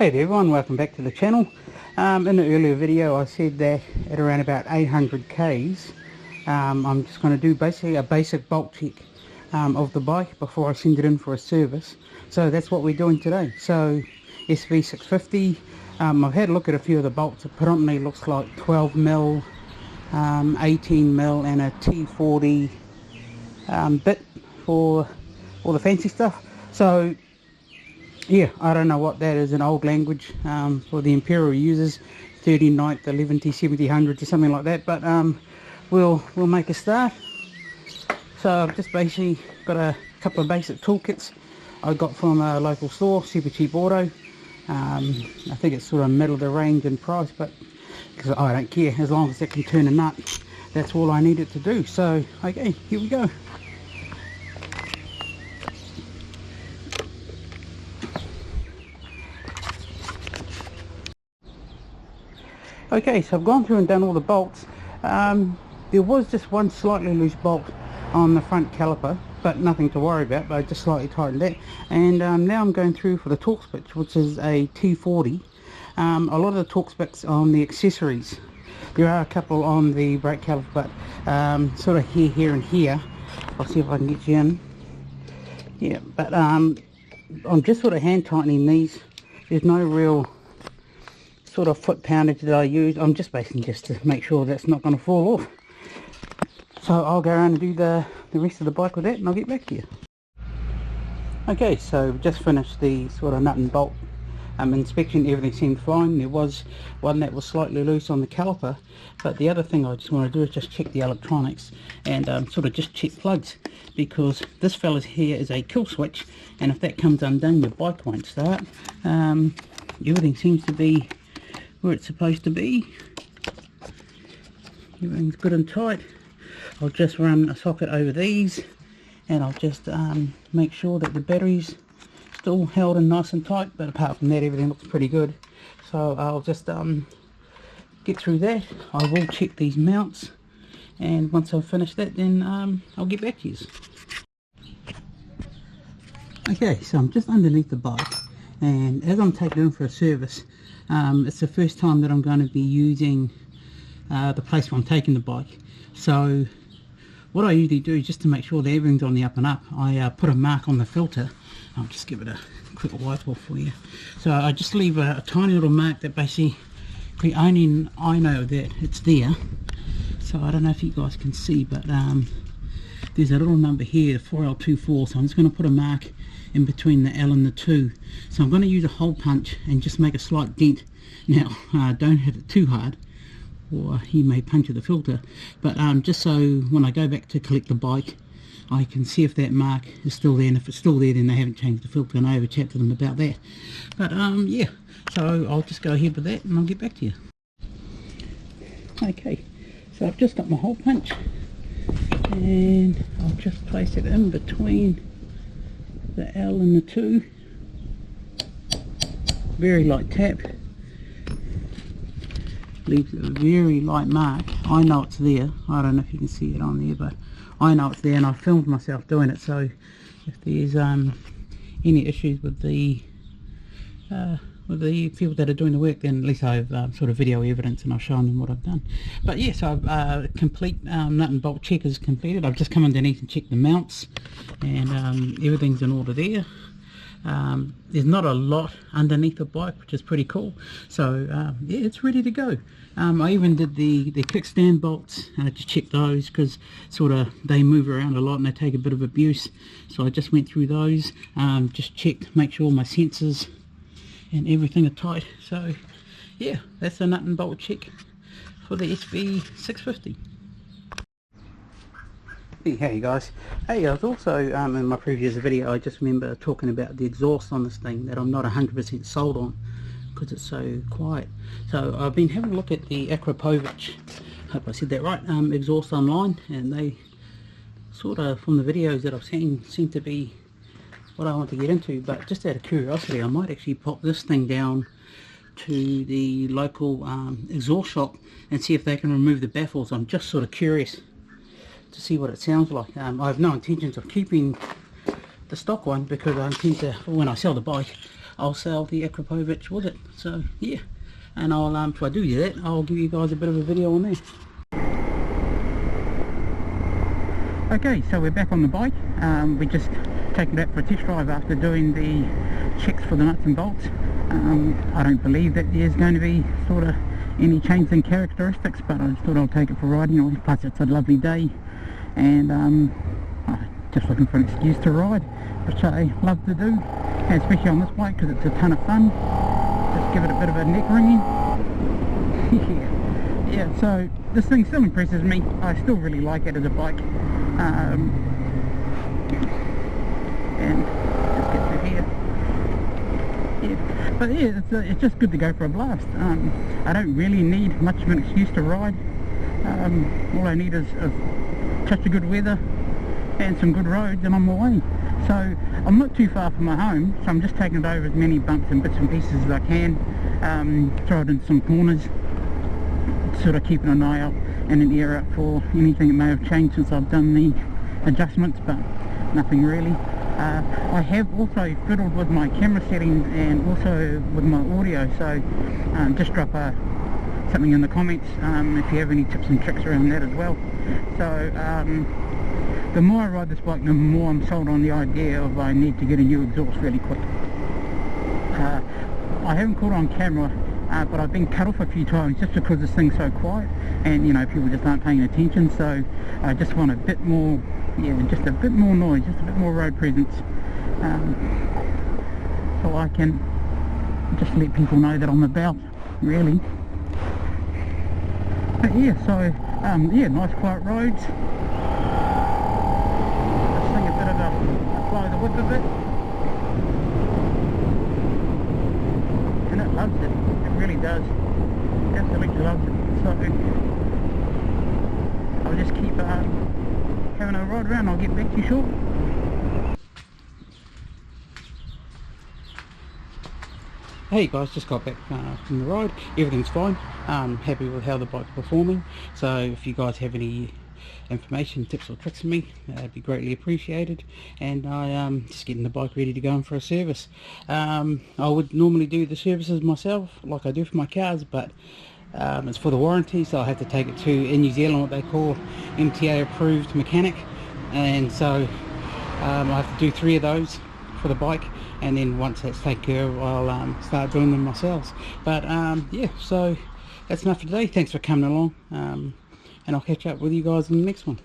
Hey there everyone, welcome back to the channel. In the earlier video I said that at around about 800 k's I'm just going to do basically a basic bolt check of the bike before I send it in for a service. So that's what we're doing today. So SV650, I've had a look at a few of the bolts. It predominantly looks like 12mm, 18mm and a T40 bit for all the fancy stuff. So yeah, I don't know what that is in old language for the Imperial users, 39th, 11th, 7000s or something like that, but we'll make a start. So I've just basically got a couple of basic toolkits I got from a local store, Super Cheap Auto. I think it's sort of middle of the range in price, but because I don't care, as long as it can turn a nut, that's all I need it to do. So okay, here we go. Okay, so I've gone through and done all the bolts. There was just one slightly loose bolt on the front caliper, but nothing to worry about, but I just slightly tightened that. And now I'm going through for the Torx bit, which is a T40. A lot of the Torx bits on the accessories. There are a couple on the brake caliper, but sort of here and here. I'll see if I can get you in. Yeah, but I'm just sort of hand tightening these. There's no real sort of foot poundage that I use. I'm just basically just to make sure that's not going to fall off. So I'll go around and do the rest of the bike with that, and I'll get back to you. Okay, so just finished the sort of nut and bolt inspection. Everything seemed fine. There was one that was slightly loose on the caliper, but the other thing I just want to do is just check the electronics and sort of just check plugs, because this fella's here is a kill switch, and if that comes undone your bike won't start. Everything seems to be where it's supposed to be. Everything's good and tight. I'll just run a socket over these, and I'll just make sure that the battery's still held in nice and tight, but apart from that everything looks pretty good. So I'll just get through that. I will check these mounts, and once I've finished that, then I'll get back to you. Okay, so I'm just underneath the bike, and as I'm taking it in for a service, it's the first time that I'm going to be using the place where I'm taking the bike. So what I usually do, just to make sure that everything's on the up and up, I put a mark on the filter. I'll just give it a quick wipe off for you. So I just leave a tiny little mark that basically only I know that it's there. So I don't know if you guys can see, but there's a little number here, 4L24, so I'm just going to put a mark in between the L and the 2. So I'm going to use a hole punch and just make a slight dent. Now don't hit it too hard, or you may puncture the filter, but just so when I go back to collect the bike I can see if that mark is still there, and if it's still there then they haven't changed the filter, and I have a chat to them about that. But yeah, so I'll just go ahead with that and I'll get back to you. Okay, so I've just got my hole punch, and I'll just place it in between the L and the 2. Very light tap, leaves a very light mark. I know it's there. I don't know if you can see it on there, but I know it's there, and I filmed myself doing it, so if there's any issues with the people that are doing the work, then at least I've sort of video evidence and I've shown them what I've done. But yes, I've complete nut and bolt check is completed. I've just come underneath and checked the mounts, and everything's in order there. There's not a lot underneath the bike, which is pretty cool. So yeah, it's ready to go. I even did the kickstand bolts to check those, because sort of they move around a lot and they take a bit of abuse. So I just went through those, just checked, make sure my sensors and everything are tight. So yeah, that's a nut and bolt check for the SV650. Hey guys, hey, I was also in my previous video, I just remember talking about the exhaust on this thing that I'm not 100% sold on because it's so quiet. So I've been having a look at the Akrapovic, hope I said that right, exhaust online, and they sort of, from the videos that I've seen, seem to be what I want to get into. But just out of curiosity, I might actually pop this thing down to the local exhaust shop and see if they can remove the baffles. I'm just sort of curious to see what it sounds like. I have no intentions of keeping the stock one, because I intend to, when I sell the bike, I'll sell the Akrapovic with it. So yeah, and I'll if I do that, I'll give you guys a bit of a video on there. Okay, so we're back on the bike. We just taken it out for a test drive after doing the checks for the nuts and bolts. I don't believe that there's going to be sort of any change in characteristics, but I just thought I'll take it for a ride anyway. Plus it's a lovely day, and just looking for an excuse to ride, which I love to do, and especially on this bike because it's a ton of fun. Just give it a bit of a neck wringing. Yeah, so this thing still impresses me. I still really like it as a bike. And just get through here. Yeah, but yeah, it's just good to go for a blast. I don't really need much of an excuse to ride. All I need is a touch of good weather and some good roads, and I'm away. So I'm not too far from my home, so I'm just taking it over as many bumps and bits and pieces as I can. Throw it in some corners, sort of keeping an eye out and an ear out for anything that may have changed since I've done the adjustments, but nothing really. I have also fiddled with my camera settings and also with my audio, so just drop something in the comments if you have any tips and tricks around that as well. So the more I ride this bike, the more I'm sold on the idea of I need to get a new exhaust really quick. I haven't caught on camera, but I've been cut off a few times just because this thing's so quiet, and you know, people just aren't paying attention. So I just want a bit more, yeah, just a bit more noise, just a bit more road presence, so I can just let people know that I'm about, really. But yeah, so yeah, nice quiet roads. Just sing a bit of a fly the whip a bit, and it loves it. It really does. Absolutely loves it. So I'll just keep having a ride around. I'll get back to you shortly. Hey guys, just got back from the ride. Everything's fine. Happy with how the bike's performing. So if you guys have any information, tips or tricks for me, that'd be greatly appreciated. And I just getting the bike ready to go in for a service. I would normally do the services myself like I do for my cars, but it's for the warranty, so I have to take it to, in New Zealand, what they call MTA approved mechanic, and so I have to do 3 of those for the bike, and then once that's taken care of, I'll start doing them myself. But yeah, so that's enough for today. Thanks for coming along, and I'll catch up with you guys in the next one.